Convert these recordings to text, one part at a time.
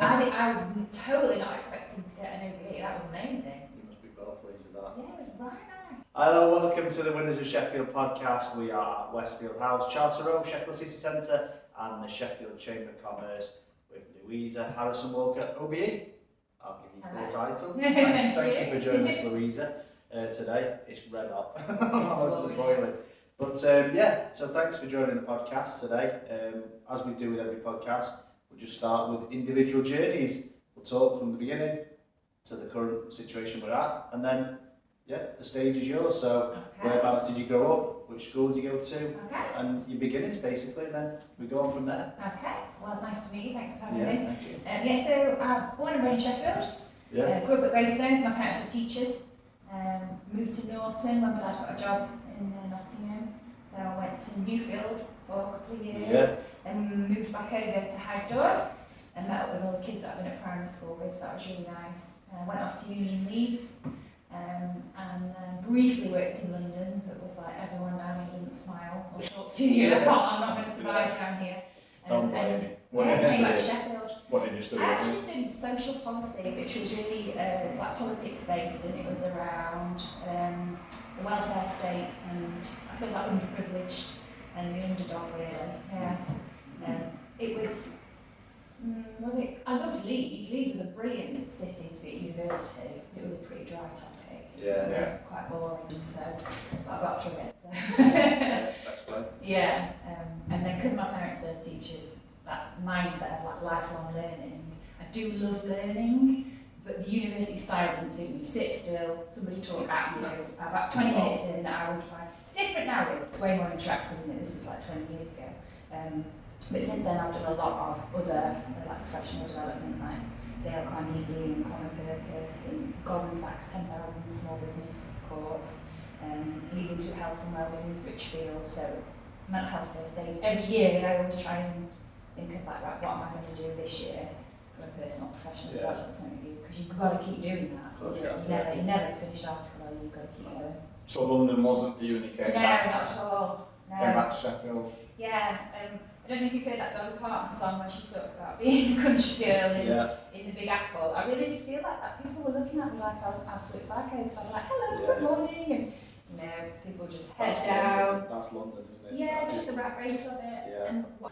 I was totally not expecting to get an OBE. That was amazing. You must be well pleased with that. Yeah, it was right nice. Hello, welcome to the Winners of Sheffield Podcast. We are at Westfield House, Charter Road, Sheffield City Centre, and the Sheffield Chamber of Commerce with Louisa Harrison-Walker OBE. I'll give you full title. Thank you for joining us, Louisa, today. It's red hot. Honestly boiling. But so thanks for joining the podcast today. As we do with every podcast, we'll just start with individual journeys. We'll talk from the beginning to the current situation we're at, and then the stage is yours. So whereabouts did you grow up? Which school did you go to? And your beginnings basically, and then we go on from there. Okay, well, nice to meet you. Thanks for having me. Thank you. So born and bred in Sheffield. Grew up at Greystones. My parents were teachers. Moved to Norton when my dad got a job in Nottingham. So I went to Newfield for a couple of years. Then moved back over to House Doors and met up with all the kids that I've been at primary school with. So that was really nice. Went off to uni in Leeds. And briefly worked in London, but was like everyone down here doesn't smile or talk to you. I'm not going to survive down here. Don't blame me. Came back to Sheffield. What did you study? I actually studied social policy, which was really it's like politics based, and it was around the welfare state and I suppose like underprivileged and the underdog really. It was. I loved Leeds. Leeds was a brilliant city to be at university. It was a pretty dry topic. It was quite boring, so I got through it. So. And then because my parents are teachers, that mindset of like lifelong learning. I do love learning, but the university style doesn't suit me. Sit still, somebody talk at you. About 20 minutes in, I would find it's different now. It's way more interactive, isn't it? This is like 20 years ago. But since then I've done a lot of other like professional development, like Dale Carnegie and Common Purpose and Goldman Sachs 10,000 small business course, leading through health and wellbeing with Richfield, so mental health first aid. Every year I always try and think of like, right, what am I going to do this year from a personal professional development point of view, because you've got to keep doing that. You never finish the article, you've got to keep going. So London wasn't the uni came back? No, not at all. No. Came back to Sheffield? Yeah. I don't know if you've heard that Dolly Parton song where she talks about being a country girl in the Big Apple. I really did feel like that. People were looking at me like I was an absolute psycho, because I was like, hello, good morning, and people just head down. That's London, isn't it? Yeah, just the rat race of it. Yeah. And but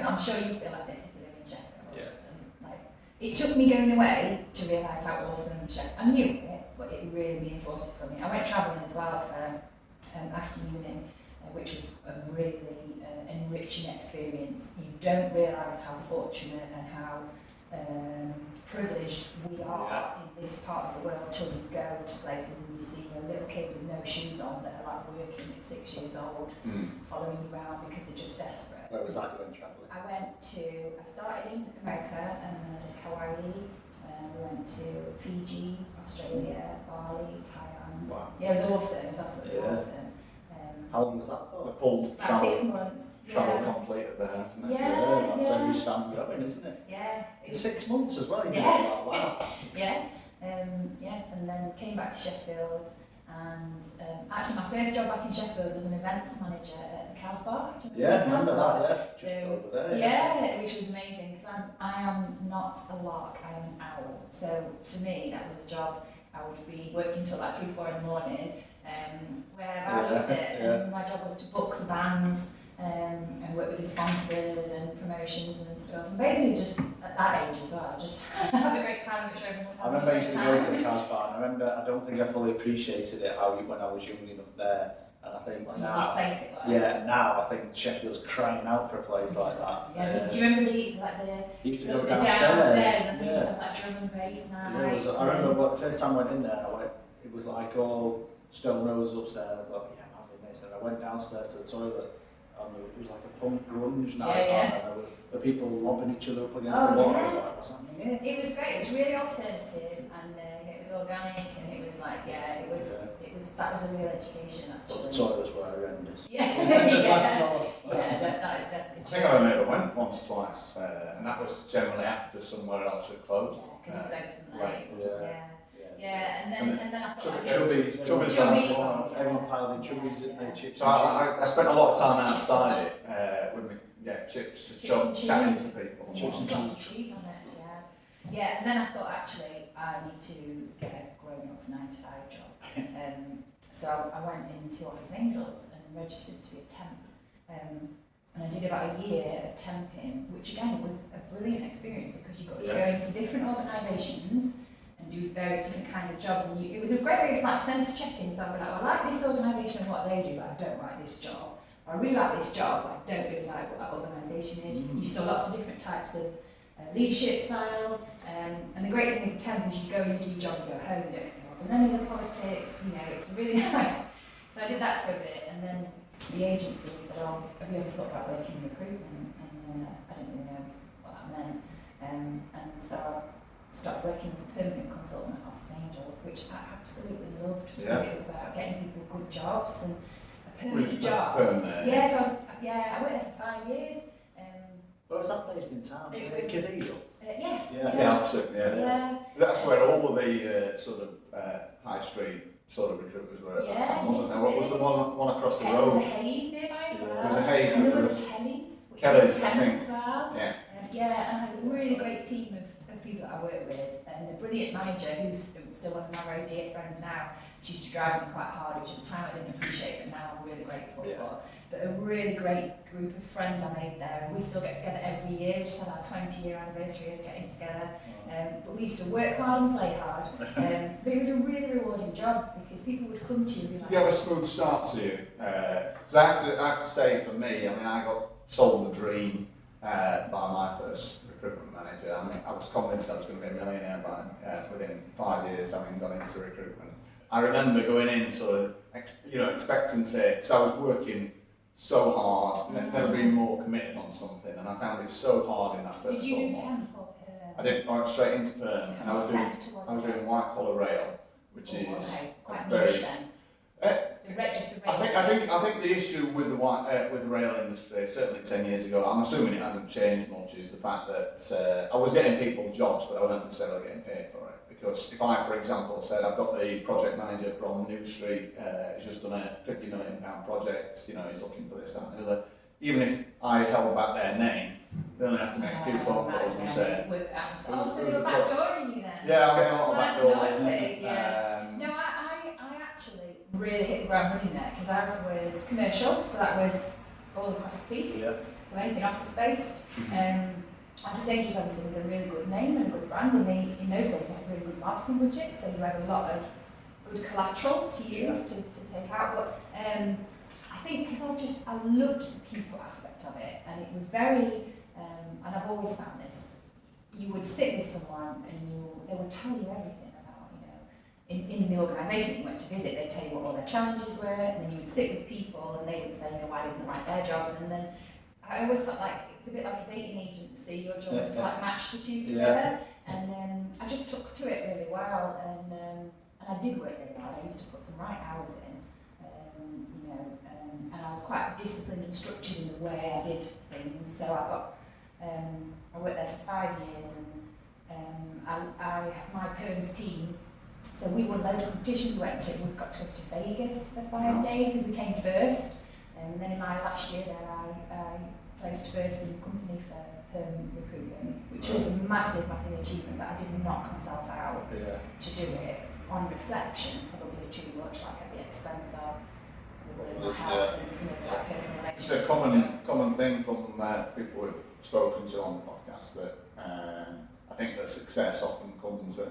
I'm sure you feel like this if you live in Sheffield. Yeah. And, it took me going away to realise how awesome Sheffield. I knew it, but it really reinforced it for me. I went travelling as well for after uni, which was a really enriching experience. You don't realise how fortunate and how privileged we are in this part of the world until you go to places and you see little kids with no shoes on that are like working at 6 years old, following you around because they're just desperate. Where was that you went travelling? I started in America and then I did Hawaii, we went to Fiji, Australia, Bali, Thailand. Wow. Yeah, it was awesome, it was absolutely awesome. How long was that for? A full about 6 months. travel completed there, isn't it? That's every stamp going, isn't it? Yeah. It's 6 months as well. Wow. And then came back to Sheffield, and actually my first job back in Sheffield was an events manager at the Casbah. Yeah, remember that, Just over there. Which was amazing, because I am not a lark, I am an owl. So for me, that was a job. I would be working till like 3-4 in the morning, where I loved it, and my job was to book the bands and work with the sponsors and promotions and stuff. And basically just at that age as well, just have a great time, which everyone was having. I remember I used to go to the Casbah, and I don't think I fully appreciated it when I was young enough there. And I think now, now I think Sheffield's crying out for a place like that. Yeah, do you remember the used to go the downstairs and they used to have like drum and bass nights? I remember the first time I went in there, it was like all stone roses upstairs. I thought, I'm having this. And I went downstairs to the toilet, and it was like a punk grunge night. And there were the people lobbing each other up against the wall. I was like, what's happening here? It was great. It was really alternative, and it was organic, and it was like, that was a real education actually. But the toilets were horrendous. That is definitely true. I think I only ever went once, twice, and that was generally after somewhere else had closed. Because it was open late. And then I thought Chubbies around the corner. Everyone piled in chubbies, didn't they? Chips. So I spent a lot of time outside it with chips, just Chips and chatting cheese. to people. Chips and Lots of cheese on it, yeah. Yeah, and then I thought actually I need to get a grown-up 9-to-5 job. So I went into Office Angels and registered to be a temp. And I did about a year of temping, which again was a brilliant experience because you got to go into different organisations and do various different kinds of jobs. And it was a great way of like sense checking. So I'd be like, well, I like this organisation and what they do, but I don't like this job. Or I really like this job, but I don't really like what that organisation is. You saw lots of different types of leadership style. And the great thing as a temp is you go and you do your job, you go home, you don't get involved in any of the politics, it's really nice. So I did that for a bit, and then the agency said, oh, have you ever thought about working in recruitment? And I didn't really know what that meant. And so I started working as a permanent consultant at Office Angels, which I absolutely loved because it was about getting people good jobs and a permanent job. Yeah, so I worked there for 5 years. Where was that based in town? Cathedral? Yes. Yeah, absolutely. Yeah. That's where all of the sort of high street sort of recruiters were at that time, wasn't there? What was the one across the road? There was a Hayes nearby as well. There was a Hayes, and but there there was was Kelly's, I think. as well. Yeah. And I had a really great team of people that I work with, and a brilliant manager who's still one of my very dear friends now. She used to drive me quite hard, which at the time I didn't appreciate, but now I'm really grateful for. But a really great group of friends I made there, and we still get together every year. We just had our 20-year anniversary of getting together. But we used to work hard and play hard. But it was a really rewarding job because people would come to you and be like... Did you have a smooth start to you? Because I have to say, for me, I got sold the dream by my first recruitment manager. I was convinced I was going to be a millionaire within 5 years having gone into recruitment. I remember going in sort of, expecting to say, because I was working so hard, never been more committed on something, and I found it so hard in that first 4 months. I went straight into perm, and I was doing white collar rail, which is quite very. niche then. I think the issue with the rail industry, certainly 10 years ago, I'm assuming it hasn't changed much, is the fact that I was getting people jobs, but I wasn't necessarily getting paid for it. Because if I, for example, said I've got the project manager from New Street, he's just done a £50 million project, he's looking for this, that, and the other. Even if I held back their name, they only have to make a few phone calls and say. So they were backdooring you then? Yeah, I'm getting a lot of backdooring. No, I actually really hit the ground running there because ours was commercial, so that was all across the piece. Yeah. So anything office based. Office Angels obviously was a really good name and a good brand, and in those days they had really good marketing budgets, so you had a lot of good collateral to use to take out. But I think because I loved the people aspect of it, and it was very, and I've always found this, you would sit with someone and they would tell you everything about, in the organisation that you went to visit, they'd tell you what all their challenges were, and then you would sit with people and they would say, why they didn't like their jobs, and then I always felt like it's a bit like a dating agency. Your job is to match the two together, and I just took to it really well, and I did work really hard. I used to put some right hours in, and I was quite disciplined and structured in the way I did things. So I worked there for 5 years, and my parents' team. So we won loads of competitions. We got to go to Vegas for 5 days because we came first. And then in my last year there, I placed first in the company for recruitment, which was a massive achievement, but I did knock myself out to do it. On reflection, probably too much, like at the expense of my health and some of my personal relationships. It's a common thing from people we've spoken to on the podcast that I think that success often comes at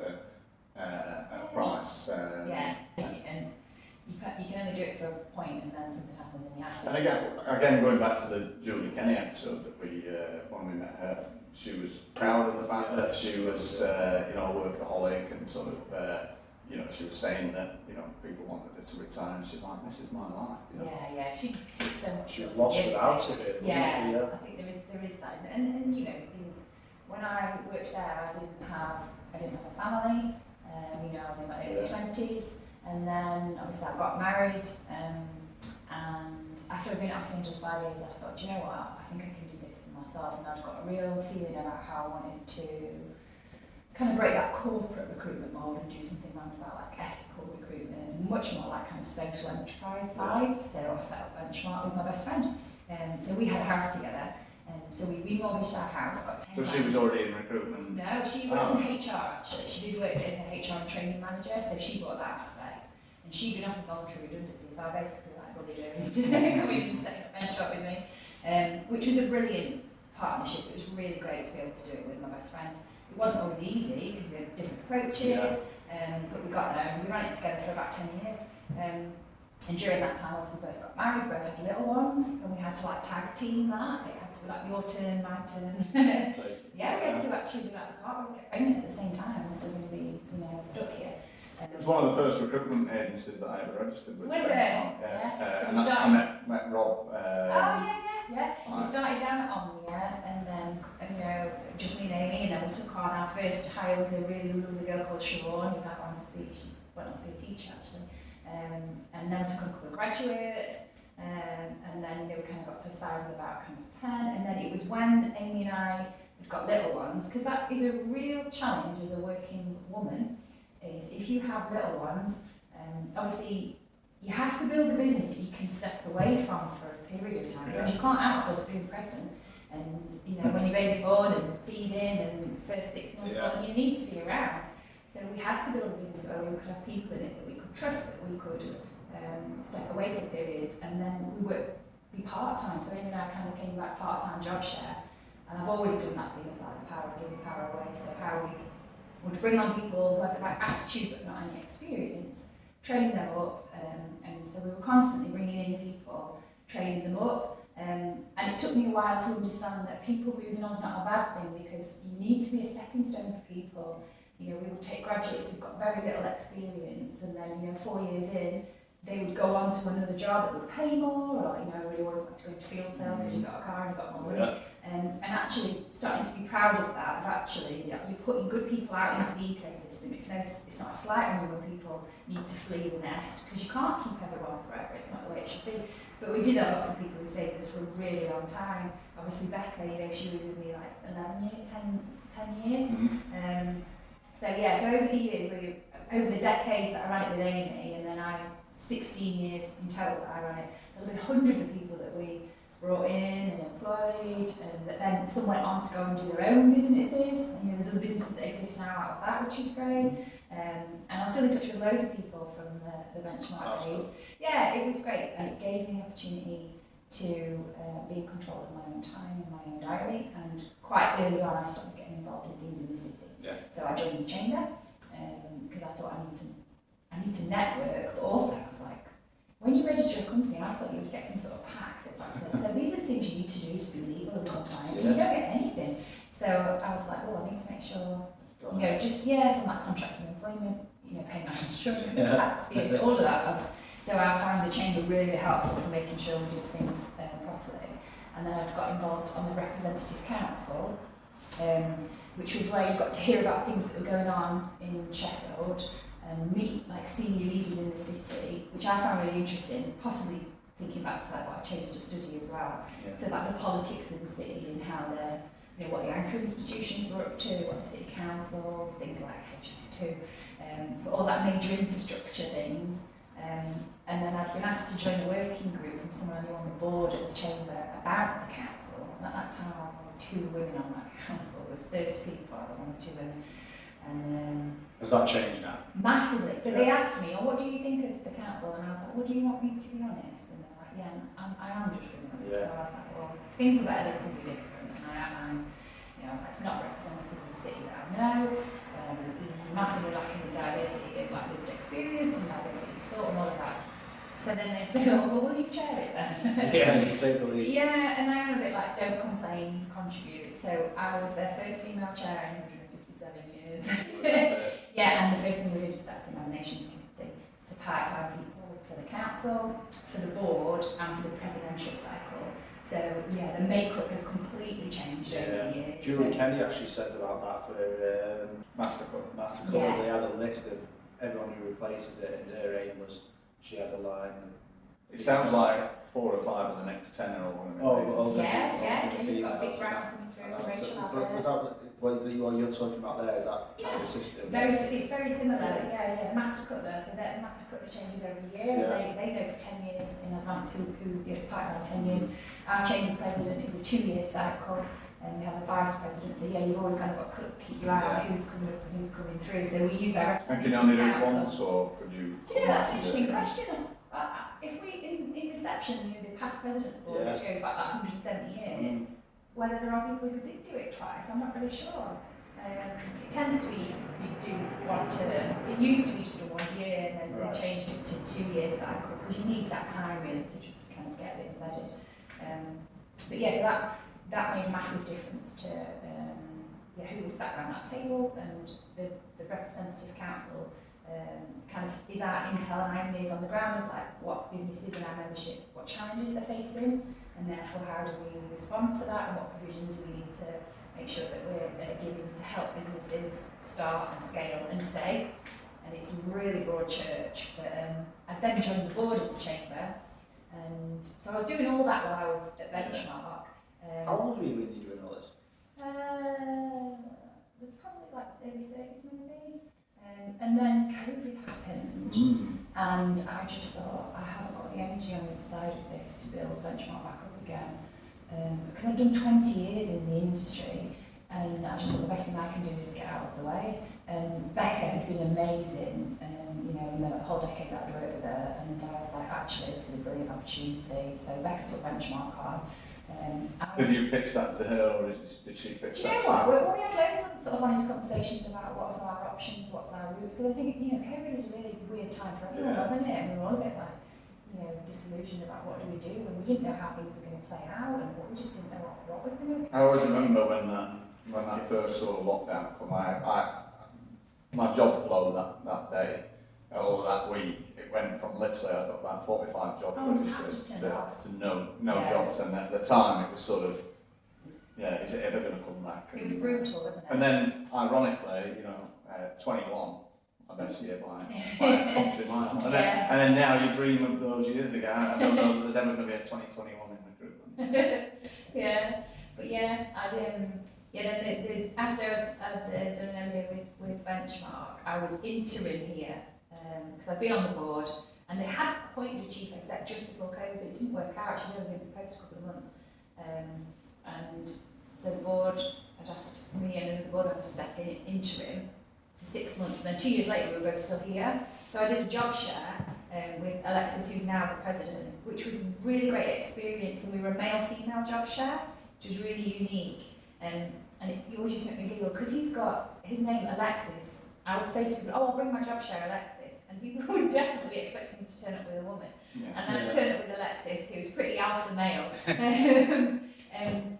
a price. And you can only do it for a point, and then something happens and you have to. And again, going back to the Julie Kenny episode that when we met her, she was proud of the fact that she was a workaholic, and sort of she was saying that people wanted her to retire, and she's like, this is my life. Yeah, she took so much. She was lost without it. I think there is that, and things. When I worked there, I didn't have a family. I was in my early 20s. And then obviously I got married, and after I'd been at Office Angels 5 years, I thought, you know what, I think I can do this for myself, and I'd got a real feeling about how I wanted to kind of break that corporate recruitment mold and do something around about like ethical recruitment, and much more like kind of social enterprise vibe. So I set up Benchmark with my best friend, so we had a house together, So we remortgaged our house, got 10 So she was already in recruitment? No, she worked in HR actually. She did work as a HR training manager, so she brought that aspect. And she'd been offered voluntary redundancy, so I basically like bullied her into coming and setting up Benchmark with me, which was a brilliant partnership. It was really great to be able to do it with my best friend. It wasn't always easy because we had different approaches, but we got there and we ran it together for about 10 years. And during that time, obviously, we both got married, we both had little ones, and we had to like tag team that. It had to be like your turn, my turn. Yeah, we had to actually be like, we can't both get pregnant at the same time, we're still going to be, stuck here. It was one of the first recruitment agencies that I ever registered with. Was it? Yeah. So And that's I met Rob. Yeah. We started down at Omnia, and then, just me and Amy, and then we took on our first hire was a really lovely girl called Siobhan, who's like she went on to be a teacher actually. And then we took on a couple of graduates, and then we kind of got to a size of about kind of 10, and then it was when Amy and I had got little ones, because that is a real challenge as a working woman, is if you have little ones, obviously you have to build a business that you can step away from for a period of time, because you can't outsource being pregnant, and when your baby's born and feeding and first 6 months on, you need to be around. So we had to build a business where we could have people in it that we could trust, that we could step away for periods, and then we would be part-time. So Amy and I kind of came back part-time job share, and I've always done that thing of like the power of giving power away. So how we would bring on people who had the right attitude but not any experience, train them up, and so we were constantly bringing in people, training them up, and it took me a while to understand that people moving on is not a bad thing, because you need to be a stepping stone for people. We would take graduates who've got very little experience, and then 4 years in, they would go on to another job that would pay more, or everybody always wants to go into field sales because you've got a car and you've got more money. And actually starting to be proud of that, of actually you're putting good people out into the ecosystem. It's not a slight on you when people need to flee the nest, because you can't keep everyone forever. It's not the way it should be. But we did have lots of people who stayed with us for a really long time. Obviously Becca, she was with me like 11 years, 10 years. So over the years, over the decades that I ran it with Amy, and then 16 years in total that I ran it, there have been hundreds of people that we brought in and employed, and that then some went on to go and do their own businesses. And, there's other businesses that exist now out of that, which is great. And I'm still in touch with loads of people from the Benchmark days. Yeah, it was great, and it gave me the opportunity to be in control of my own time and my own diary. And quite early on, I started getting involved in things in the city. So I joined the chamber because I thought I need to network, but also I was like, when you register a company, I thought you would get some sort of pack that says, so these are the things you need to do to be legal and compliant, and you don't get anything. So I was like, I need to make sure, from that contracts of employment, paying national insurance, tax, all of that. So I found the chamber really helpful for making sure we did things properly. And then I got involved on the representative council, which was where you got to hear about things that were going on in Sheffield and meet like senior leaders in the city, which I found really interesting, possibly thinking back to what I chose to study as well. So like the politics of the city and how what the anchor institutions were up to, what the city council, things like HS2, but all that major infrastructure things. And then I'd been asked to join a working group from someone who on the board at the chamber about the council. And at that time I had 2 women on that council. There was 30 people, I was on 2 women. And has that changed now? massively. So they asked me, what do you think of the council? And I was like, do you want me to be honest? And they're like, I am just being honest. So I was like, if things were better, this would be different. And I outlined, I was like, it's not representative of the city that I know. There's massively lacking in diversity of lived experience and diversity of thought and all of that. So then they said, will you chair it then? You take the lead. And I am a bit like, don't complain, contribute. So I was their first female chair in 157 years. And the first thing we did was set up a nominations committee to part-time people for the council, for the board, and for the presidential cycle. So the makeup has completely changed over the years. Julie Kenny actually said about that for Master Club. They had a list of everyone who replaces it, and her aim was she had a line. It sounds like 4 or 5 of the next 10 are all going to be you've got a big round coming through. Rachel out But there. was that what you're talking about there? Is that kind of the system? It's very similar, yeah. Master Cutler, so that Master Cutler changes every year. Yeah. They know for 10 years in advance who it's part of our 10 years. Our chamber president is a 2-year cycle, and we have a vice president, so yeah, you've always kind of got to keep your eye on who's coming up and who's coming through. So we use our And can you only do it once, or could you? Do you know, that's an interesting question. If we, in reception, the past president's board, which goes back like 170 years, whether there are people who did do it twice, I'm not really sure. It tends to be you do one term. It used to be just a 1 year, and then we changed it to 2-year cycle because you need that time really to just kind of get it embedded. But yeah, so that made a massive difference to who was sat around that table, and the representative council kind of is our intel and ideas on the ground of like what businesses in our membership, what challenges they're facing, and therefore how do we respond to that, and what provisions do we need to make sure that we're giving to help businesses start and scale and stay. And it's a really broad church. But I then joined the board of the chamber, and so I was doing all that while I was at Benchmark. How old were you when you were doing all this? There's probably like early 30s maybe. And then COVID happened, and I just thought, I haven't got the energy on the other side of this to build Benchmark back up again. Because I've done 20 years in the industry, and I just thought the best thing I can do is get out of the way. Becca had been amazing, in the whole decade that I'd worked with her, and I was like, actually, this is a brilliant opportunity. So Becca took Benchmark on. Did you pitch that to her, or did she pitch that to you? You know what? We had loads of sort of honest conversations about what's our options, what's our routes. Because I think, COVID was a really weird time for everyone, wasn't it? And we were all a bit like, disillusioned about what do we do, and we didn't know how things were going to play out, and we just didn't know what was going to. I always remember when I first saw lockdown come. My job flow that day or that week, it went from literally I've got about 45 jobs registered to no jobs, and at the time it was sort of, is it ever going to come back? It was brutal, wasn't it? And then ironically, 21. My best year by a country mile. And then now you dream of those years ago. I don't know that there's ever going to be a 2021 in recruitment. After I'd done an MBA with Benchmark, I was interim here because I'd been on the board, and they had appointed a chief exec just before COVID, but it didn't work out. She'd only been proposed a couple of months, and so the board had asked me and another board member to step in interim for 6 months, and then 2 years later we were both still here. So I did a job share with Alexis, who's now the president, which was a really great experience, and we were a male-female job share, which was really unique. And you always just make me giggle, because he's got his name Alexis. I would say to people, I'll bring my job share Alexis, and people would definitely be expecting me to turn up with a woman. And then I turned up with Alexis, who was pretty alpha male.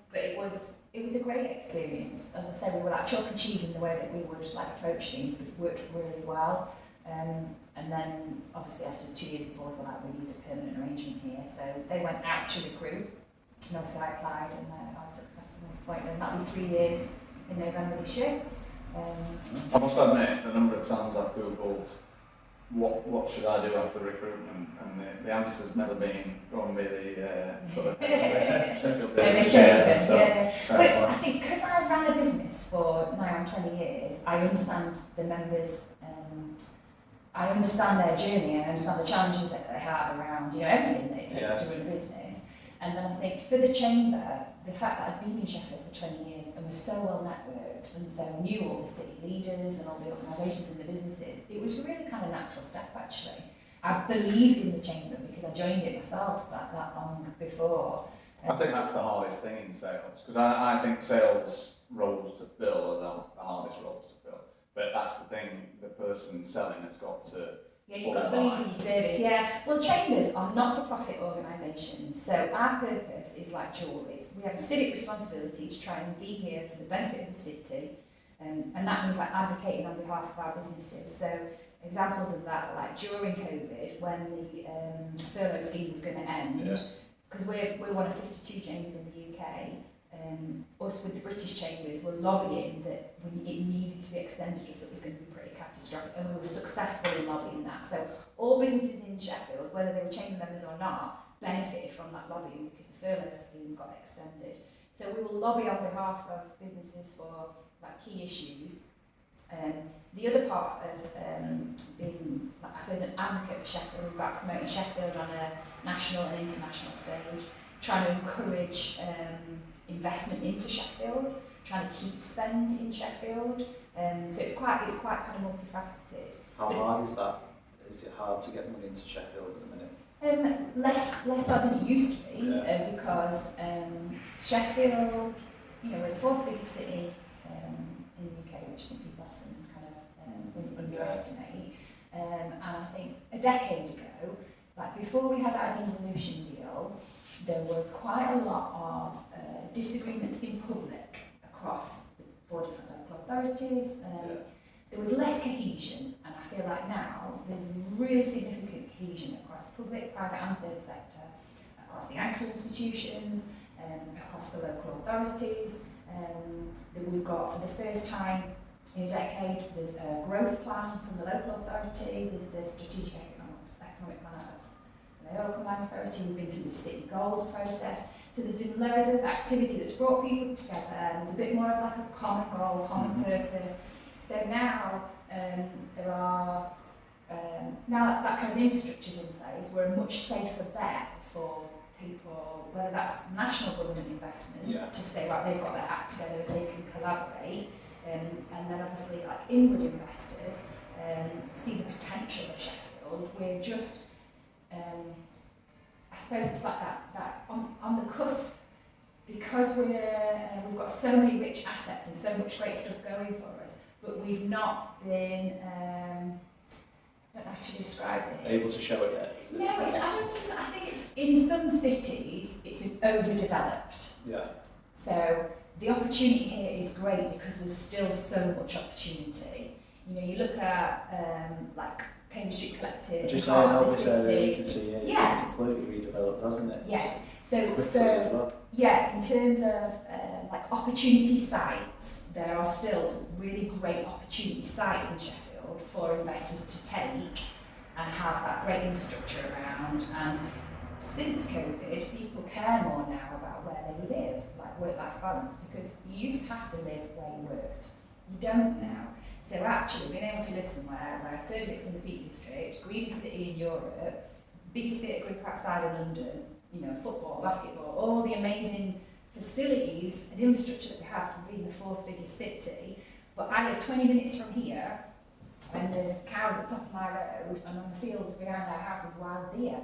But it was a great experience. As I said, we were like chalk and cheese in the way that we would approach things, but it worked really well. And then obviously after 2 years the board were like, we need a permanent arrangement here. So they went out to recruit, and obviously I applied, and I was successful in this appointment. And that'll be 3 years in November this year. I must admit, the number of times I've Googled what should I do after recruitment, and the answer's never been go and be the sort of Sheffield Business Together. But I think because I ran a business for now 20 years, I understand the members, I understand their journey, and I understand the challenges that they have around everything that it takes to run a business. And then I think for the chamber, the fact that I'd been in Sheffield for 20 years and was so well networked, and so knew all the city leaders and all the organisations and the businesses, it was a really kind of natural step actually. I believed in the chamber because I joined it myself that long before. I think that's the hardest thing in sales, because I think sales roles to fill are the hardest roles to fill. But that's the thing, the person selling has got to. Yeah, you've got to believe in your service, Well, chambers are not-for-profit organisations, so our purpose is like jewelleries. We have a civic responsibility to try and be here for the benefit of the city, and that means advocating on behalf of our businesses. So examples of that, like during COVID, when the furlough scheme was going to end, because we're one of 52 chambers in the UK, us with the British chambers were lobbying that it needed to be extended, just it was going to be pretty catastrophic, and we were successful in lobbying that. So all businesses in Sheffield, whether they were chamber members or not, benefited from that lobbying because the furlough scheme got extended. So we will lobby on behalf of businesses for like key issues. The other part of being, like, I suppose, an advocate for Sheffield is about promoting Sheffield on a national and international stage, trying to encourage investment into Sheffield, trying to keep spend in Sheffield. So it's quite kind of multifaceted. How hard is that? Is it hard to get money into Sheffield at the minute? Less hard than it used to be, because Sheffield, we're the fourth biggest city in the UK, which I think people often kind of underestimate. And I think a decade ago, like before we had our devolution deal, there was quite a lot of disagreements in public across the 4 different local authorities. There was less cohesion, and I feel like now there's really significant cohesion across public, private and third sector, across the anchor institutions, across the local authorities. That we've got, for the first time in a decade, there's a growth plan from the local authority, there's the strategic economic plan of the local combined authority, we've been through the City Goals process. So there's been loads of activity that's brought people together, there's a bit more of like a common goal, common purpose. So now there are, now that kind of infrastructure is in place, we're a much safer bet for people, whether that's national government investment, to say, right, they've got their act together, they can collaborate, and then obviously like inward investors see the potential of Sheffield. We're just, I suppose it's like that on the cusp, because we've got so many rich assets and so much great stuff going for us, but we've not been, I don't know how to describe this. Able to show it yet? No, I don't think so. I think it's, in some cities, it's been overdeveloped. Yeah. So the opportunity here is great because there's still so much opportunity. You look at like Cambridge Street Collective, Just part now, of the this area city. you can see it's Yeah. completely redeveloped, hasn't it? Yes. Quickly So as well. yeah, in terms of like opportunity sites, there are still some really great opportunity sites in Sheffield for investors to take and have that great infrastructure around. And since COVID, people care more now about where they live, like work-life balance, because you used to have to live where you worked. You don't now. So actually being able to live somewhere where a third of it's in the Peak District, greenest city in Europe, biggest theatre group outside of London, football, basketball, all the amazing facilities and infrastructure that we have from being the 4th biggest city. But I live 20 minutes from here, and there's cows at the top of my road, and on the fields behind our house is wild deer.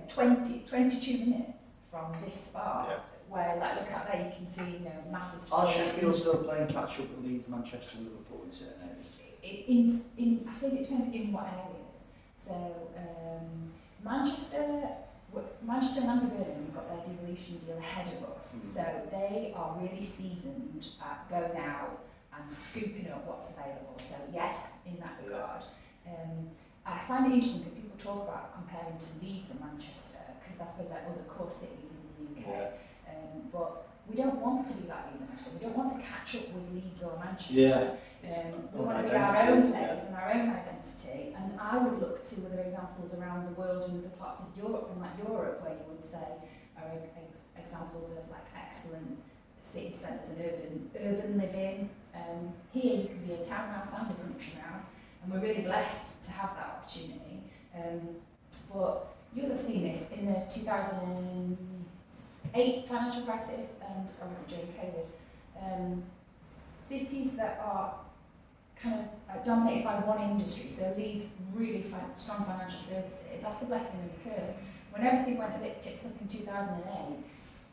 22 minutes from this spot, where, like, look out there, you can see, massive. Are Sheffield still playing catch up with Leeds, Manchester, and Liverpool in certain areas? I suppose it depends in what areas. So Manchester and Birmingham got their devolution deal ahead of us, so they are really seasoned at going out and scooping up what's available. So yes, in that regard. I find it interesting because people talk about comparing to Leeds and Manchester, because I suppose they're other core cities in the UK. But we don't want to be like Leeds and Manchester. We don't want to catch up with Leeds or Manchester. We want to be our own place and our own identity. And I would look to other examples around the world and other parts of Europe, and like Europe, where you would say are examples of like excellent city centres and urban living. Here you can be a townhouse and a country house, and we're really blessed to have that opportunity. But you'll have seen this in the 2008 financial crisis and obviously during COVID. Cities that are kind of dominated by one industry, so Leeds really strong financial services, that's a blessing and a curse. When everything went a bit tits up in 2008,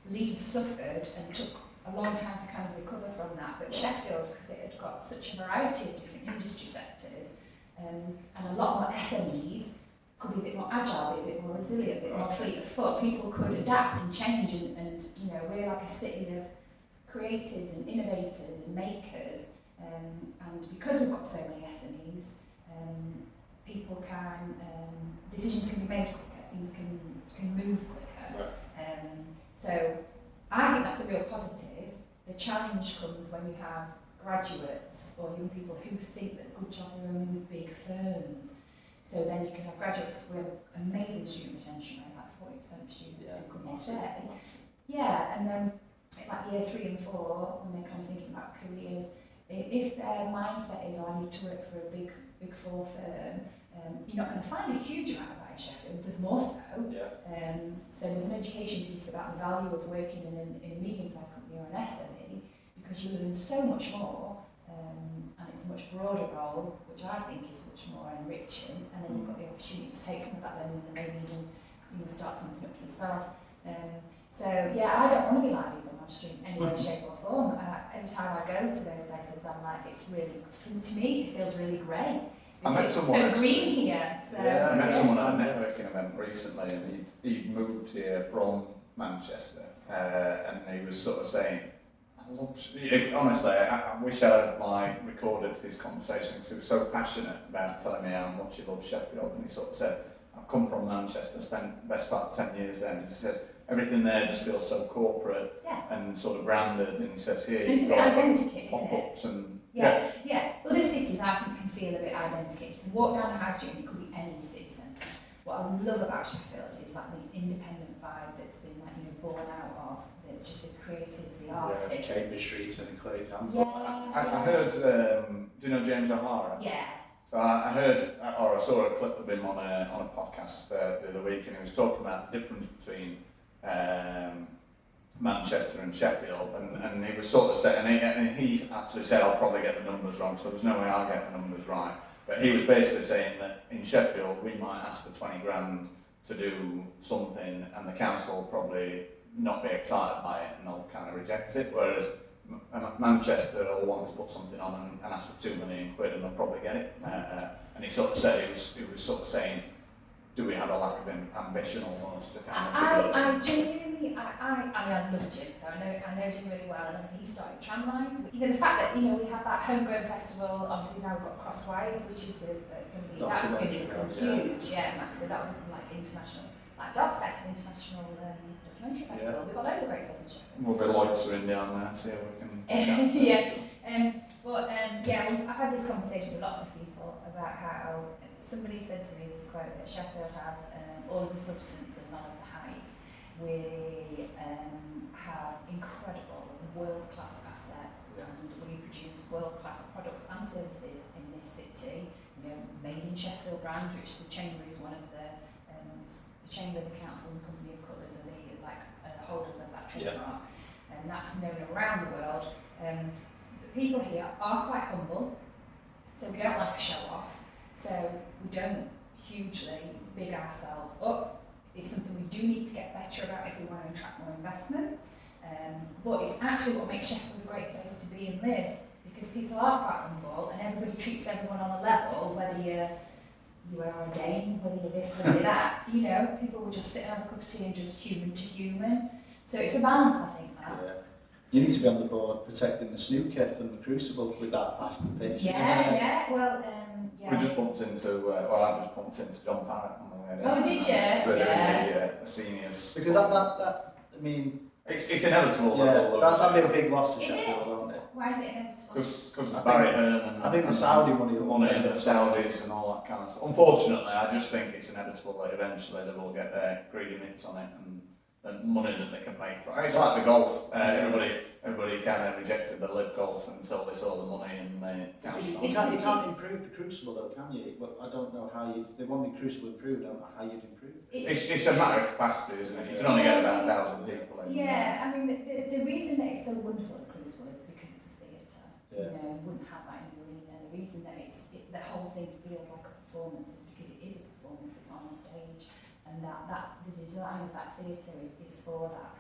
Leeds suffered and took a long time to kind of recover from that, but Sheffield, because it had got such a variety of different industry sectors and a lot more SMEs, could be a bit more agile, be a bit more resilient, a bit more fleet of foot. People could adapt and change, and we're like a city of creatives and innovators and makers, and because we've got so many SMEs, people can, decisions can be made quicker, things can move quicker. So I think that's a real positive. The challenge comes when you have graduates or young people who think that good jobs are only with big firms. So then you can have graduates with amazing student retention rate, like 40% of students who come and stay. Yeah, and then like year 3 and 4, when they're kind of thinking about careers, if their mindset is, I need to work for a big 4 firm, you're not going to find a huge amount of that in Sheffield. There's more so. Yeah. So there's an education piece about the value of working in a medium-sized company or an SME, because you learn so much more, and it's a much broader role, which I think is much more enriching. And then you've got the opportunity to take some of that learning and maybe even start something up for yourself. So yeah, I don't want to be like Leeds on Manchester in any way, shape or form. Every time I go to those places, I'm like, it's really, to me, it feels really grey. I met It's someone so green here. So, I met someone at a networking event recently, and he'd moved here from Manchester, and he was sort of saying, honestly, I wish I recorded his conversation, because he was so passionate about telling me how much he loves Sheffield, and he sort of said, I've come from Manchester, spent the best part of 10 years there, and he says, everything there just feels so corporate and sort of branded, and he says, here you've got pop-ups and... Yeah. Other cities I think can feel a bit identical. You can walk down the high street and it could be any city centre. What I love about Sheffield is like the independent vibe that's been born out of just the creatives, the artists. Cambridge Street and a clear example. Yeah. I heard, do you know James O'Hara? Yeah. So I heard, or I saw a clip of him on a podcast the other week, and he was talking about the difference between Manchester and Sheffield, and he was sort of saying, and he actually said, I'll probably get the numbers wrong, so there's no way I'll get the numbers right. But he was basically saying that in Sheffield, we might ask for 20 grand to do something, and the council will probably not be excited by it, and they'll kind of reject it, whereas Manchester will want to put something on and ask for £2 million, and they'll probably get it. And he sort of said, he was sort of saying, do we have a lack of ambition almost to kind of I genuinely, I love Jim, so I know Jim really well, and obviously he started Tramlines. The fact that we have that homegrown festival, obviously now we've got Crosswise, which is that's going to become huge, massive. That will become like international, like Dogfest, international documentary festival. We've got loads of great stuff in Sheffield. We'll be loitering down there, see if we can. I've had this conversation with lots of people about how somebody said to me this quote that Sheffield has all of the substance and none of the hype. We have incredible world-class assets, and we produce world-class products and services in this city. Made in Sheffield brand, which the Chamber is one of the Chamber, the Council, and the Company of Colours are the holders of that trademark, and that's known around the world. The people here are quite humble, so we don't like a show-off. So we don't hugely big ourselves up. It's something we do need to get better about if we want to attract more investment. But it's actually what makes Sheffield a great place to be and live, because people are quite humble and everybody treats everyone on a level, whether you are ordained, whether you're this, whether you're that. People will just sit and have a cup of tea and just human to human. So it's a balance, I think, that. Yeah. You need to be on the board protecting the snook head from the crucible with that passion pitch. We just bumped into, I just bumped into John Parrott on the way there. Oh, did you? The seniors. Because that I mean... It's inevitable. That'd be a big loss to Is Sheffield, wouldn't it? Why is it inevitable? Because of Barry Hearn and... I think the Saudi money and the Saudis and all that kind of stuff. Unfortunately, I just think it's inevitable that eventually they will get their greedy mitts on it and money that they can make from it. It's like the golf. Everybody kind of rejected the live golf until they saw the money and they You can't improve the crucible though, can you? Well, I don't know how they want the crucible improved. I don't know how you'd improve it. It's a matter of capacity, isn't it? You can only get about 1,000 people in. Yeah, I mean the reason that it's so wonderful at Crucible is because it's a theatre. You wouldn't have that in the arena. The reason that the whole thing feels like a performance is because it is a performance. It's on a stage, and that the design of that theatre is for that.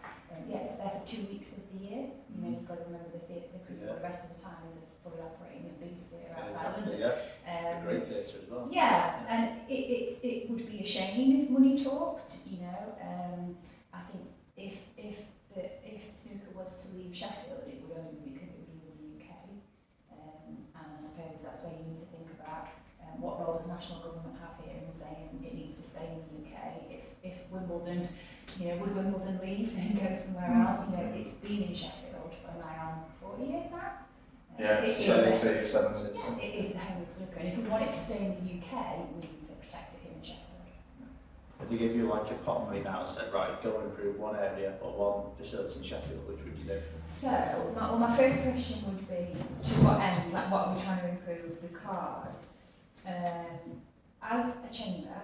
It's there for 2 weeks of the year. You've got to remember the Crucible. The rest of the time is a fully operating at Beast Theatre outside London. A great theatre as well. And it would be a shame if money talked. I think if snooker was to leave Sheffield, it would only be because it was leaving the UK. And I suppose that's where you need to think about what role does national government have here in saying it needs to stay in the UK. If Wimbledon, would Wimbledon leave and go somewhere else? It's been in Sheffield for nigh on 40 years now. It is the home of snooker, and if we want it to stay in the UK, we need to protect it here in Sheffield. If they give you like a pot of money now and said, right, go and improve one area or one facility in Sheffield, which would you do? So, my first question would be, to what end, like what are we trying to improve? Because as a chamber,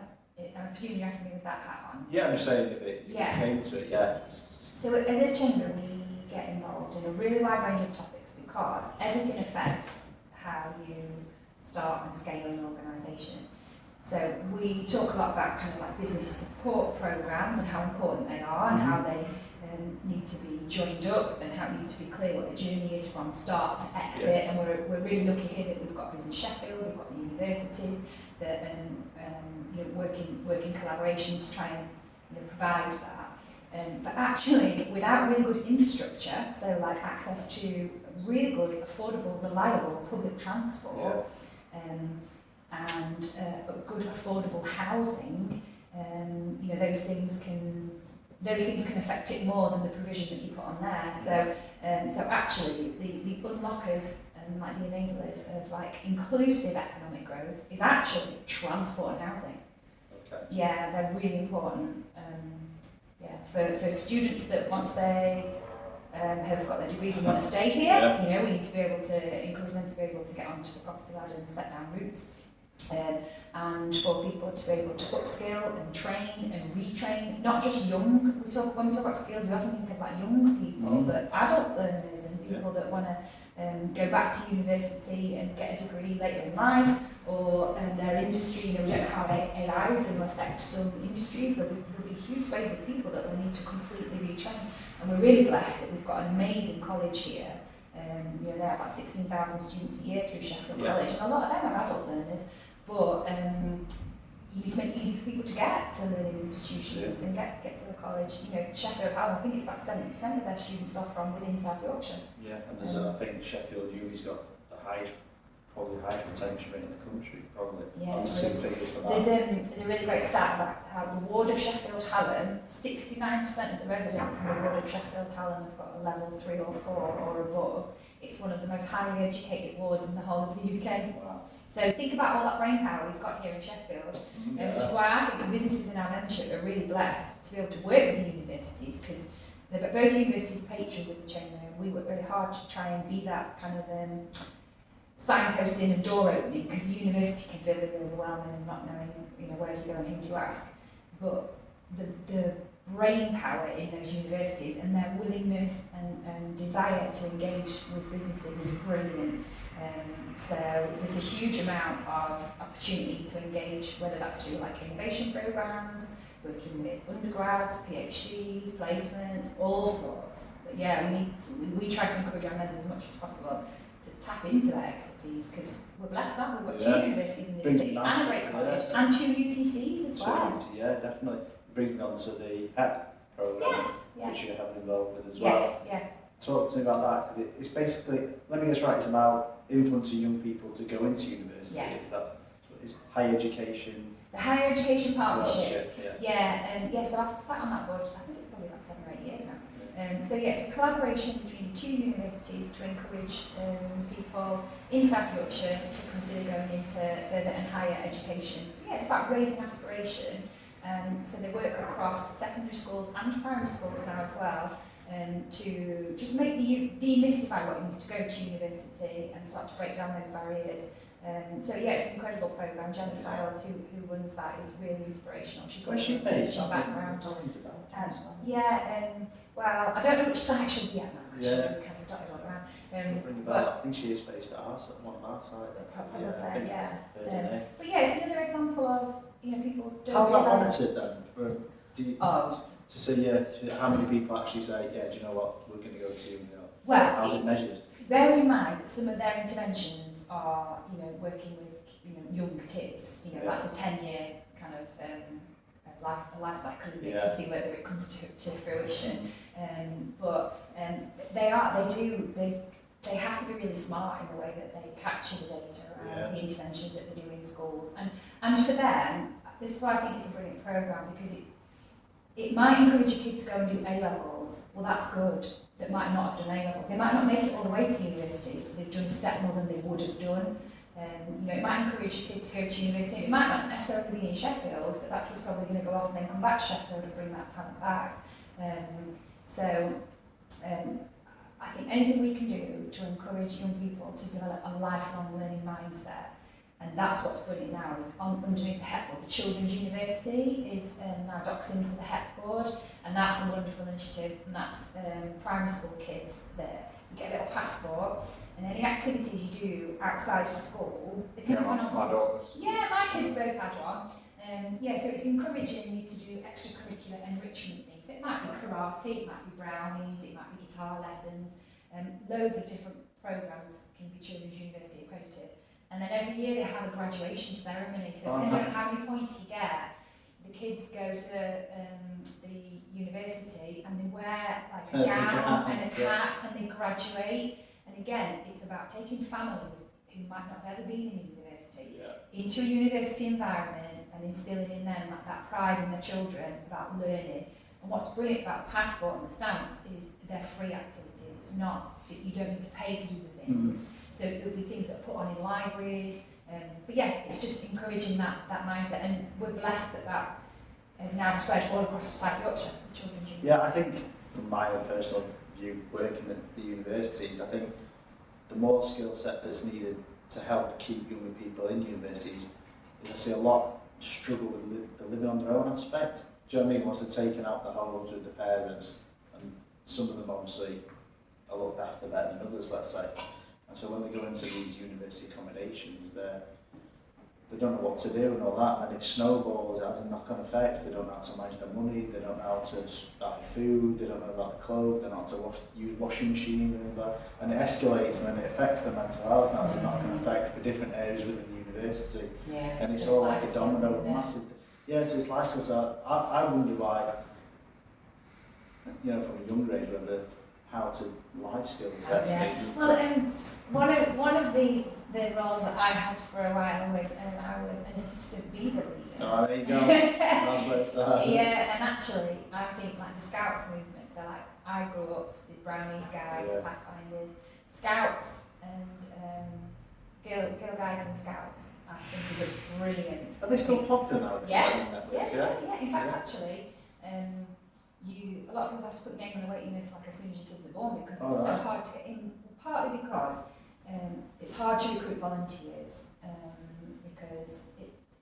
I'm presuming you're asking me with that hat on. Yeah, I'm just saying if it came to it, yeah. So as a chamber, we get involved in a really wide range of topics because everything affects how you start and scale an organisation. So we talk a lot about kind of like business support programs and how important they are and how they need to be joined up and how it needs to be clear what the journey is from start to exit. And we're really lucky here that we've got Business Sheffield, we've got the universities that work in collaboration to try and provide that. But actually, without really good infrastructure, so like access to really good, affordable, reliable public transport, and good, affordable housing, those things can affect it more than the provision that you put on there. So actually, the unlockers and like the enablers of like inclusive economic growth is actually transport and housing. Okay. Yeah, they're really important. For students that once they have got their degrees and want to stay here, we need to be able to encourage them to be able to get onto the property ladder and set down roots. And for people to be able to upskill and train and retrain, not just young. When we talk about skills, we often think about young people, but adult learners and people that want to go back to university and get a degree later in life, or their industry. We don't know how AI is going to affect some industries. There'll be huge swathes of people that will need to completely retrain. And we're really blessed that we've got an amazing college here. They have about 16,000 students a year through Sheffield College, and a lot of them are adult learners. But you need to make it easy for people to get to learning institutions and get to the college. Sheffield, I think it's about 70% of their students are from within South Yorkshire. Yeah, and there's I think Sheffield Uni's got the highest retention rate in the country, probably. Yeah, figures for that. There's a really great stat about how the ward of Sheffield Hallam, 69% of the residents in the ward of Sheffield Hallam have got a level 3 or 4 or above. It's one of the most highly educated wards in the whole of the UK. Wow. So think about all that brain power we've got here in Sheffield, which is why I think the businesses in our membership are really blessed to be able to work with the universities, because they're both universities patrons of the chamber, and we work really hard to try and be that kind of signposting and door opening, because the university can feel really overwhelming and not knowing where do you go and who do you ask. But the brain power in those universities and their willingness and desire to engage with businesses is brilliant. So there's a huge amount of opportunity to engage, whether that's through like innovation programs, working with undergrads, PhDs, placements, all sorts. But yeah, we try to encourage our members as much as possible to tap into that expertise, because we're blessed, aren't we? We've got 2 universities in this city and a great college, and 2 UTCs as well. Yeah, definitely. Brings me on to the PEP programme, which you're heavily involved with as well. Talk to me about that, because it's basically, let me get this right, it's about influencing young people to go into university. Yes. It's higher education. The Higher Education Partnership. So I've sat on that board, I think it's probably about 7 or 8 years now. It's a collaboration between the 2 universities to encourage people in South Yorkshire to consider going into further and higher education. So it's about raising aspiration. So they work across secondary schools and primary schools now as well, to just demystify what it means to go to university and start to break down those barriers. It's an incredible programme. Jenna Stiles, who runs that, is really inspirational. Where's she based? Background. Well, I don't know which site she'll be at now. Kind of dotted all around. But I think she is based at one of our sites. Probably, but it's another example of people don't. How's that monitored then? To see how many people actually say, do you know what, we're going to go to Well, how's it measured? Bear in mind that some of their interventions are, working with young kids. That's a 10-year kind of life cycle, isn't it, to see whether it comes to fruition. They have to be really smart in the way that they capture the data around the interventions that they do in schools. And for them, this is why I think it's a brilliant programme, because it might encourage your kids to go and do A-levels. Well, that's good. That might not have done A-levels. They might not make it all the way to university, but they've done a step more than they would have done. You know, it might encourage your kid to go to university. It might not necessarily be in Sheffield, but that kid's probably going to go off and then come back to Sheffield and bring that talent back. I think anything we can do to encourage young people to develop a lifelong learning mindset, and that's what's brilliant now, is underneath the HEP board, the Children's University is now docs into the HEP board, and that's a wonderful initiative, and that's primary school kids there. You get a little passport, and any activities you do outside of school, they can go on. My daughters. Yeah, my kids both had one. So it's encouraging you to do extracurricular enrichment things. So it might be karate, it might be brownies, it might be guitar lessons. Loads of different programmes can be Children's University accredited. And then every year they have a graduation ceremony. So depending on how many points you get, the kids go to the university and they wear like a gown and a cap and they graduate. And again, it's about taking families who might not have ever been in a university into a university environment and instilling in them that pride in their children about learning. And what's brilliant about the passport and the stamps is they're free activities. It's not that you don't need to pay to do the things. So there'll be things that are put on in libraries. But yeah, it's just encouraging that mindset. And we're blessed that has now spread all across South Yorkshire, the Children's University. Yeah, I think from my own personal view, working at the universities, I think the more skill set that's needed to help keep younger people in universities is I see a lot struggle with the living on their own aspect. Do you know what I mean? Once they're taking out the homes with the parents, and some of them obviously are looked after better than others, let's say. And so when they go into these university accommodations, they don't know what to do and all that, and it snowballs, it has a knock-on effects. They don't know how to manage their money, they don't know how to buy food, they don't know about the clothes, they don't know how to use washing machines and things like that. And it escalates and then it affects their mental health, and has a knock-on effect for different areas within the university. Yeah, and it's all like a domino, massive. Yeah, so it's life skills. I wonder why, you know, from a younger age, whether how to life skills actually. One of the roles that I had for a while was I was an assistant beaver leader. Oh, there you go. That's where it started. Yeah, and actually I think like the Scouts movement, so like I grew up with Brownies Guides, Pathfinders, Scouts and Girl Guides and Scouts, I think is a brilliant. Are they still popular now? Yeah. In fact, actually, a lot of people have to put your name on a waiting list like as soon as your kids are born because it's so hard to get in. Partly because it's hard to recruit volunteers because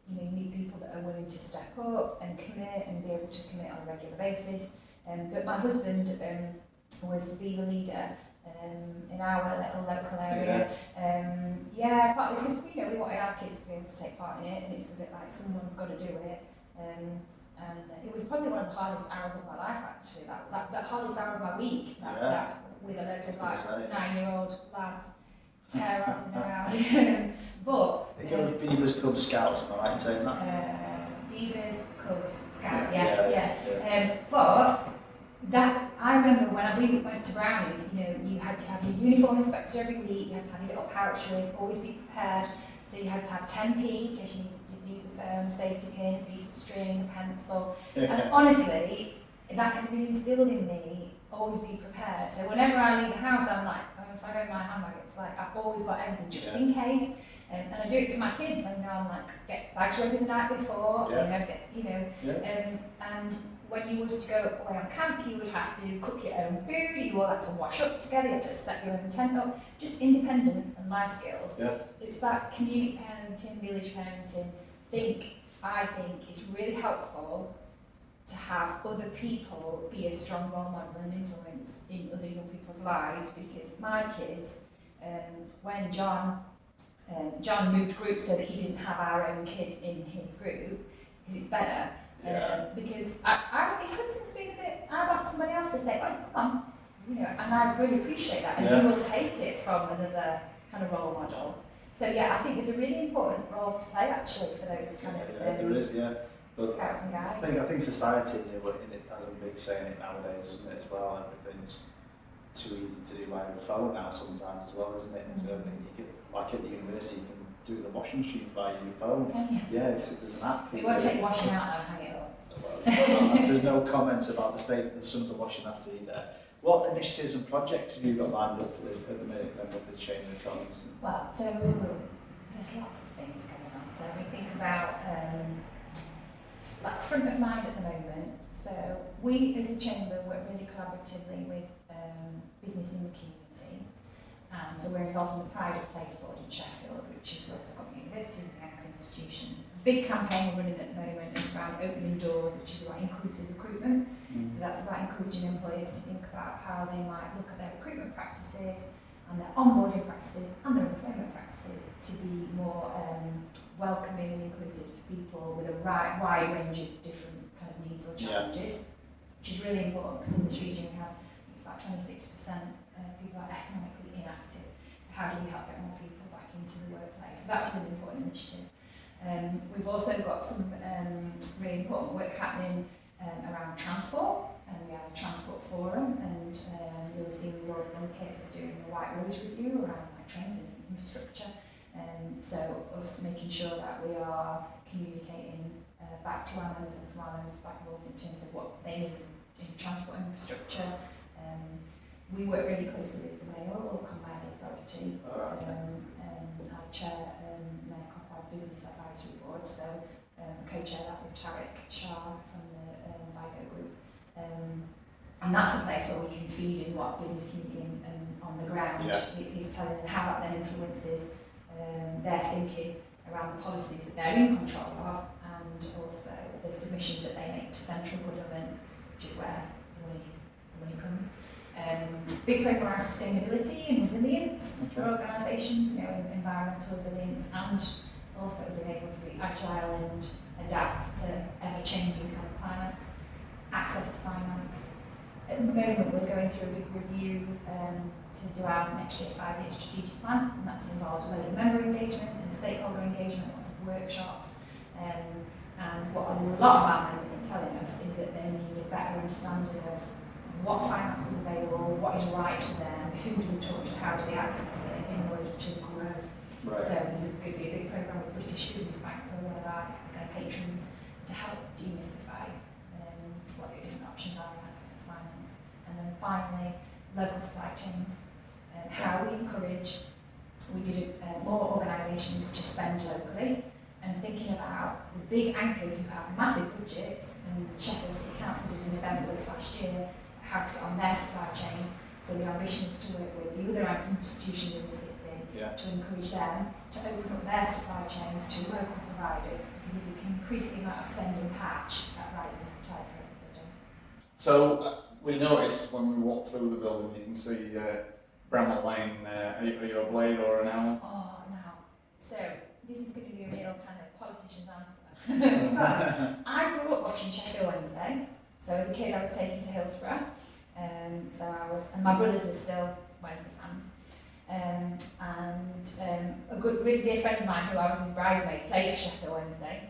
you need people that are willing to step up and commit and be able to commit on a regular basis. But my husband was the beaver leader in our little local area. Partly because we wanted our kids to be able to take part in it, and it's a bit like someone's got to do it. And it was probably one of the hardest hours of my life actually. That hardest hour of my week. That with a load of like 9-year-old lads terrorising around. But it goes Beavers, Cubs, Scouts. Am I right in saying that? Beavers, Cubs, Scouts. But that I remember when we went to Brownies. You had to have your uniform inspected every week. You had to have your little pouch with. Always be prepared. So you had to have 10p in case you needed to use a firm safety pin, a piece of string, a pencil. And honestly, that has been instilled in me. Always be prepared. So whenever I leave the house, I'm like, if I go in my handbag, it's like I've always got everything just in case. And I do it to my kids. And I'm like, get bags ready the night before. And when you was to go away on camp, you would have to cook your own food. You all had to wash up together. You had to set your own tent up. Just independent and life skills. Yeah. It's that community parenting, village parenting. I think it's really helpful to have other people be a strong role model and influence in other young people's lives, because my kids, when John moved groups so that he didn't have our own kid in his group, because it's better, because I want influencing to be a bit, I want somebody else to say, oh, come on, and I really appreciate that, and he will take it from another kind of role model. So I think it's a really important role to play actually for those kind of there is, But Scouts and Guides. I think society in it has a big say in it nowadays, isn't it, as well? Everything's too easy to do by your phone now sometimes as well, isn't it? So, you can, like at the university, you can do the washing machines via your phone. Can you? Yeah, there's an app. We won't take washing out and hang it up. Well, there's no comment about the state of some of the washing I see there. What initiatives and projects have you got lined up at the minute then with the Chamber of Commerce? Well, so there's lots of things going on. So we think about like front of mind at the moment. So we as a chamber work really collaboratively with business in the community. So we're involved in the Pride of Place Board in Sheffield, which has also got universities and medical institutions. Big campaign we're running at the moment is around opening doors, which is about inclusive recruitment. So that's about encouraging employers to think about how they might look at their recruitment practices and their onboarding practices and their employment practices to be more welcoming and inclusive to people with a wide range of different kind of needs or challenges, which is really important because in this region we have, it's about 26% people are economically inactive. So how do we help get more people back into the workplace? So that's a really important initiative. We've also got some really important work happening around transport, and we have a transport forum, and you'll see Lord Runke is doing a White Rose review around like trains and infrastructure. So us making sure that we are communicating back to our members and from our members back in terms of what they need in transport infrastructure. We work really closely with the mayoral combined authority. I chair Mayor Coppard's Business Advisory Board, so co-chair that with Tarek Shah from the Vigo Group. And that's a place where we can feed in what business community and on the ground is telling, and how that then influences their thinking around the policies that they're in control of, and also the submissions that they make to central government, which is where the money comes. Big programme around sustainability and resilience for organisations, environmental resilience, and also being able to be agile and adapt to ever-changing kind of climates, access to finance. At the moment, we're going through a big review to do our next year 5-year strategic plan, and that's involved a lot of member engagement and stakeholder engagement, lots of workshops. And what a lot of our members are telling us is that they need a better understanding of what finance is available, what is right for them, who do we talk to, how do they access it in order to grow. Right. So there's going to be a big programme with British Business Bank, one of our patrons, to help demystify what the different options are in access to finance. And then finally, local supply chains, how we encourage, we did more organisations to spend locally, and thinking about the big anchors who have massive budgets, and Sheffield City Council did an event with us last year, how to get on their supply chain. So the ambition is to work with the other institutions in the city to encourage them to open up their supply chains to local providers, because if we can increase the amount of spending patch, that rises the tide for everybody. So we noticed when we walked through the building, you can see Bramall Lane. Are you a Blade or an Owl? Oh, now. So this is going to be a real kind of politician's answer. Because I grew up watching Sheffield Wednesday. So as a kid, I was taken to Hillsborough. And my brothers are still Wednesday fans. And a good, really dear friend of mine, who I was his bridesmaid, played for Sheffield Wednesday.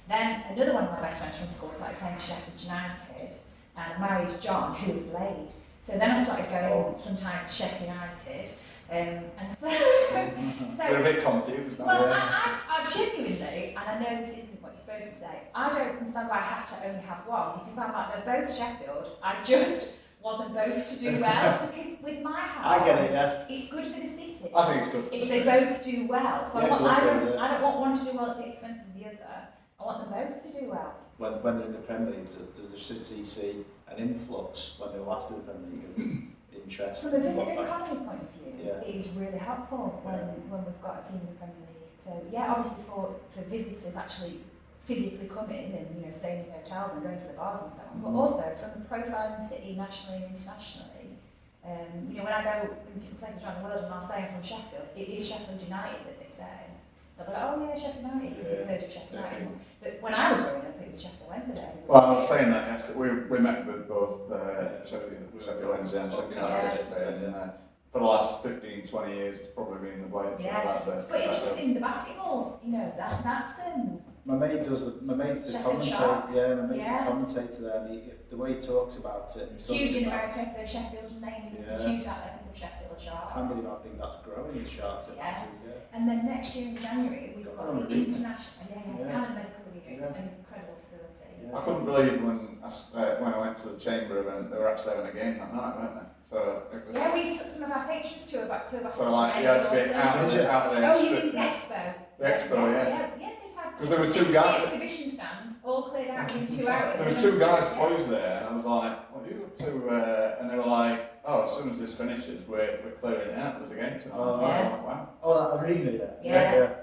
Then another one of my best friends from school started playing for Sheffield United, and married John, who was Blade. So then I started going sometimes to Sheffield United, and so We're a bit confused. Well, I genuinely, and I know this isn't what you're supposed to say, I don't understand why I have to only have one, because I'm like, they're both Sheffield. I just want them both to do well, because with my house, I get it, it's good for the city. I think it's good for if the they city. both do well. So Yeah, I don't want one to do well at the expense of the other. I want them both to do well. When they're in the Premier League, does the city see an influx when they were last in the Premier League of interest? From a visitor economy point of view, Yeah. it is really helpful when we've got a team in the Premier League. So yeah, obviously for visitors actually physically coming and staying in hotels and going to the bars and so on, but also from the profile in the city nationally and internationally. When I go into places around the world and I'll say I'm from Sheffield, it is Sheffield United that they say. They'll be like, oh yeah, Sheffield United, because they've heard of Sheffield United. But when I was growing up, it was Sheffield Wednesday. Well, I was saying that yesterday. We met with both Sheffield Wednesday and Sheffield United yesterday, and for the last 15, 20 years, it's probably been the way it's But interesting, the basketballs, that's My mate's the Sheffield commentator. Sharks. Yeah, my mate's the commentator there, and the way he talks about it. And huge in about America, so Sheffield's name is huge out there because of Sheffield Sharks. I can't believe how big that's growing, the Sharks. And then next year in January, we've got the international, Canada Medical Arena. It's Yeah. an incredible facility. I couldn't believe when when I went to the Chamber event, they were actually having a game that night, weren't they? So it was. Yeah, we took some of our patrons to a basketball. So like you had to be out of the Oh, you mean the expo? The expo, yeah. Yeah, they'd had. Because there were two 60 guys. exhibition stands, all cleared out within 2 hours. There was two guys poised there, and I was like, "What are you up to?" And they were like, "Oh, as soon as this finishes, we're clearing it out. There's a game tonight." Oh, yeah. Wow. Oh, that arena, Yeah.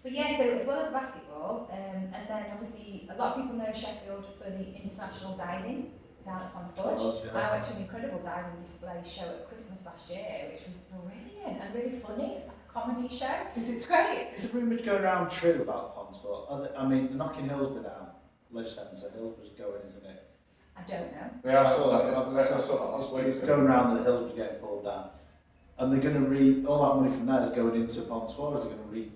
But yeah, so as well as basketball, and then obviously a lot of people know Sheffield for the international diving down at Pons Forge. I went to an incredible diving display show at Christmas last year, which was brilliant and really funny. It's like a comedy show. It's great. Is the rumours going around true about Ponsford? I mean, knocking Hillsborough down, Leeds Centre, Hillsborough's going, isn't it? I don't know. Yeah, I saw that. I saw that last week. It's going around that Hillsborough's getting pulled down. And they're going to all that money from there is going into Ponsford. Is it going to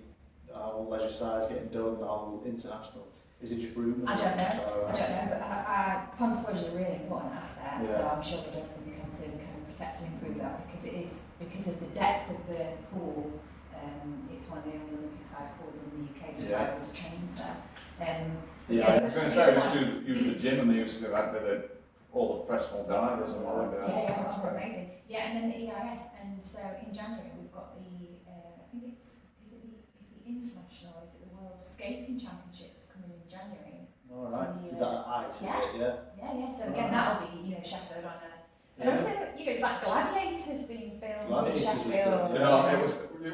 the whole leisure side is getting done, the whole international? Is it just rumours? I don't know, but Pons Forge is a really important asset, so I'm sure we'll do everything we can to kind of protect and improve that, because it is, because of the depth of the pool, it's one of the only Olympic-sized pools in the UK, which is why we're training, so. I was going to say, I used to use the gym, and they used to do that with all the professional divers and all that. Yeah, that's amazing. Yeah, and then the EIS, and so in January we've got the, I think it's the international, is it the World Skating Championships coming in January. All right. Is that at ICE? Yeah. Yeah. So again, that'll be Sheffield on a. And also, like Gladiators being filmed in Sheffield. It was. We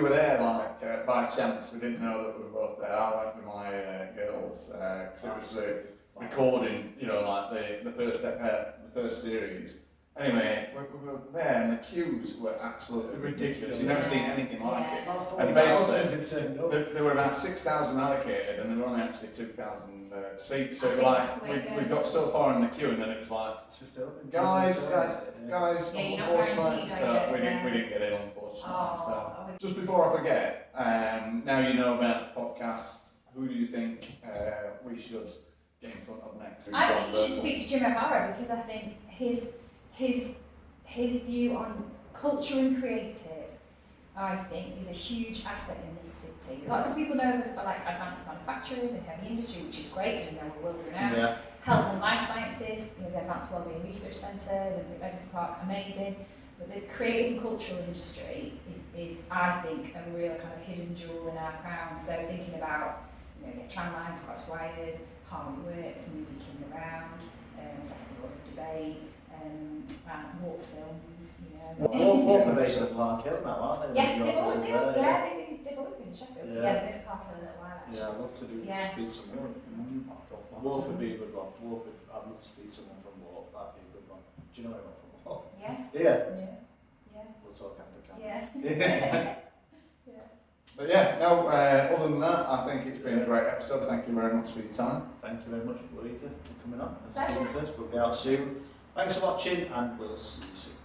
were there like by chance. We didn't know that we were both there. I went with my girls because it was recording. Like the first series. Anyway, we were there, and the queues were absolutely ridiculous. You've never seen anything like it. And basically, there were about 6,000 allocated, and there were only actually 2,000 seats. So we got so far in the queue, and then it was like, guys, unfortunately, so we didn't get in, unfortunately. So just before I forget, now you know about the podcast. Who do you think we should get in front of next? I think you should speak to Jim O'Hara, because I think his view on culture and creative, I think, is a huge asset in this city. Lots of people know us for like advanced manufacturing and heavy industry, which is great, and we're world renowned. Yeah. Health and life sciences, the Advanced Wellbeing Research Centre, the Legacy Park, amazing. But the creative and cultural industry is I think, a real kind of hidden jewel in our crown. So thinking about, tramlines, crosswires, Harmony Works, music in the round, festival of debate. And walk films, Walk are based at Park Hill now, aren't they? Yeah, they've always been in Sheffield. Yeah, they've been at Park Hill a little while actually. Yeah, I'd love to speak to someone. Walk would be a good one. I'd love to speak to someone from Walk. That'd be a good one. Do you know anyone from Walk? Yeah. Yeah. We'll talk after camp. Yeah. But other than that, I think it's been a great episode. Thank you very much for your time. Thank you very much, Louisa, for coming on and speaking to us. We'll be out soon. Thanks for watching, and we'll see you soon.